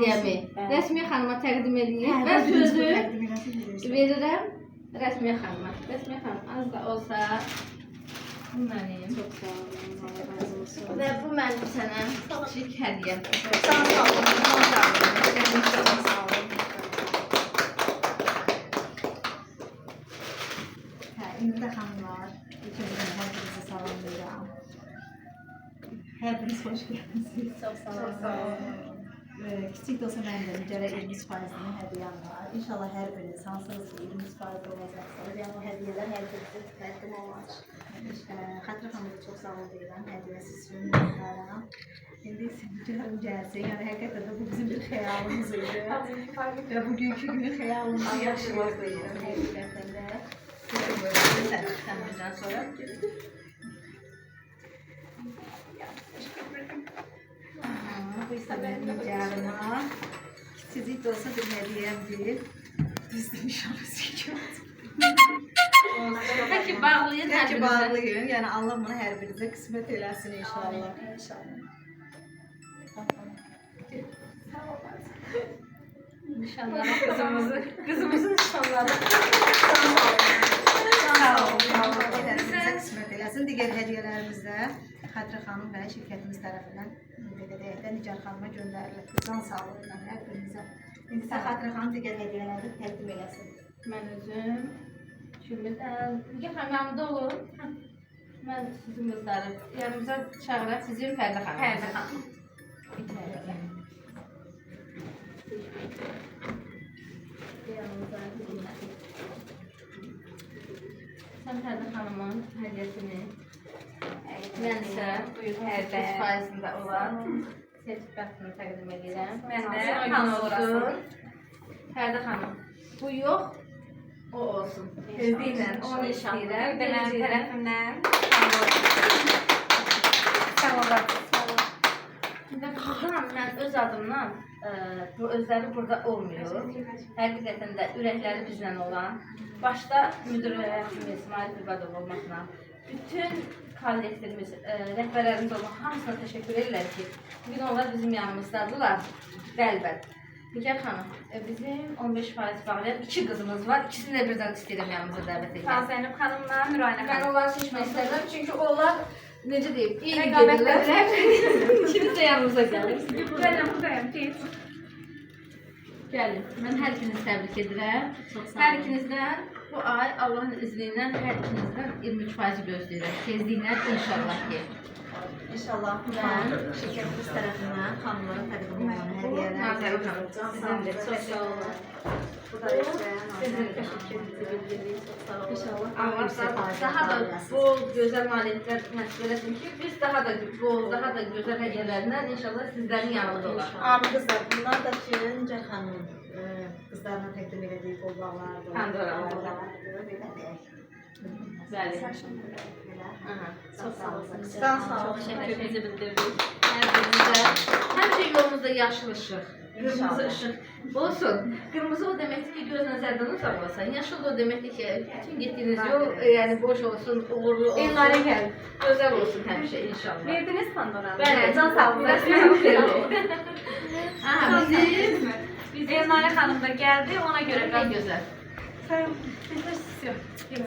hediyemi Rəsmiyə xanıma təqdim edeyim və sözü verirəm Rəsmiyə xanıma. Rəsmiyə xanım, az da olsa bu mənim. Çox sağ olun. Allah razı olsun. Və bu mənim sənə kiçik hədiyyəm. Sağ olun. İndi də xanımlar, ikimizin hər birinizi salamlayıram. Hər biriniz xoş gəldiniz. Çox sağ olun. Kiçik də olsa mənim də gərək 20%-nin hədiyyəm var. İnşallah hər biriniz hansınız ki 20% olacaqsınız. Yəni o hədiyyələr hər birinizə təqdim olacaq. Xatirə xanımı çox sağ olun deyirəm. Hədiyyəsi sizin minnətdaram. İndi yarım gəlsin. Yəni həqiqətən də bu bizim bir xəyalımız idi. Və bugünkü günün xəyalımızı yaşayırdıq. Həqiqətən də. Səndən sonra Bu isə mənim nicərimə kiçicik də olsa bir hədiyyəmdir. Düzdür, inşallah sizin Peki bağlayın hər Peki birinizə. bağlayın. Yəni Allah bunu hər birinizə qismət eləsin inşallah. İnşallah kızımızın nişanları. Sağ olun. Allah hər birinizə qismət eləsin. Digər hədiyyələrimizdə Xatirə xanım və şirkətimiz tərəfindən Nigar xanıma göndərilir. Can sağlıqla hər birinizə. İndi isə Xatirə xanım digər hədiyyələri təqdim eləsin. Mən özüm Nigar xanım yanımda olun. Mən sizin qızları yanımıza çağıraq sizin Fərdə xanım. Fərdə xanım. Yanımıza bizimlə. Sən Fərdə xanımın hədiyyəsini mən isə Fərdə. 100%-də olan sertifikatını təqdim edirəm. Mən də Son xanım olsun. olsun. Fərdə xanım, bu yox, o olsun. Gözləyirlə, onu istəyirəm. Bir də mənim tərəfimdən sağ olasın. Və xanım, mən öz adımdan, bu özləri burada olmuyor. Həqiqətən də ürəkləri bizlə olan, başda müdür rəhbərimiz İsmail Qürbadov olmaqla, bütün kollektivimiz, rəhbərlərimiz olmaq hamısına təşəkkür edirlər ki, bugün onlar bizim yanımızdadılar, qəlbən. Nigar xanım, bizim 15% bağlayan 2 qızımız var, ikisini də birdən istəyirəm yanımıza dəvət edirəm. Zeynep xanımla Nurayna Mən xanım. onları seçmək istəyirəm, çünki onlar, necə deyim, iyi Rəqabətlər. gedirlər. İkiniz də yanımıza gəlir. Ben de buradayım. Geç. Gəlin, mən hər ikinizi təbrik edirəm. Çox sağ Hər olun. ikinizdən bu ay Allahın izni ilə hər ikinizdən 23% gözləyirəm. Tezliklə inşallah ki. İnşallah mən şirkətimiz tərəfindən xanımlara təqdim olunan hədiyyələr Nazirə xanım, sizin də çox sağ olun. Bu da Sizin təşəkkürünüzü bildiririk, çox sağ olun. İnşallah Allah daha da bol gözəl nailiyyətlər nəsib eləsin ki, biz daha da bol, daha da gözəl hədiyyələrlə inşallah sizlərin yanında olar. Amin qızlar, bunlar da ki, Nigar xanımın qızlarına təqdim elədiyi qolbağlardır. Pandoralardır. Belə deyək. Bəli. Aha, çox sağ olun. Sağ olun. Çox təşəkkürümüzü bildiririk. Hər birinizə. Həmişə yolunuzda yaşıl işıq, qırmızı işıq olsun. Qırmızı o deməkdir ki, göz nəzərdən uzaq olsun. Yaşıl da o deməkdir ki, bütün getdiyiniz yol yəni boş olsun, uğurlu olsun. Elnarə gəl. Gözəl olsun həmişə inşallah. Verdiniz Pandora'nı. Bəli, Can sağ olun. Aha, bizim Elnarə xanım da gəldi, ona görə nə gözəl. Sen,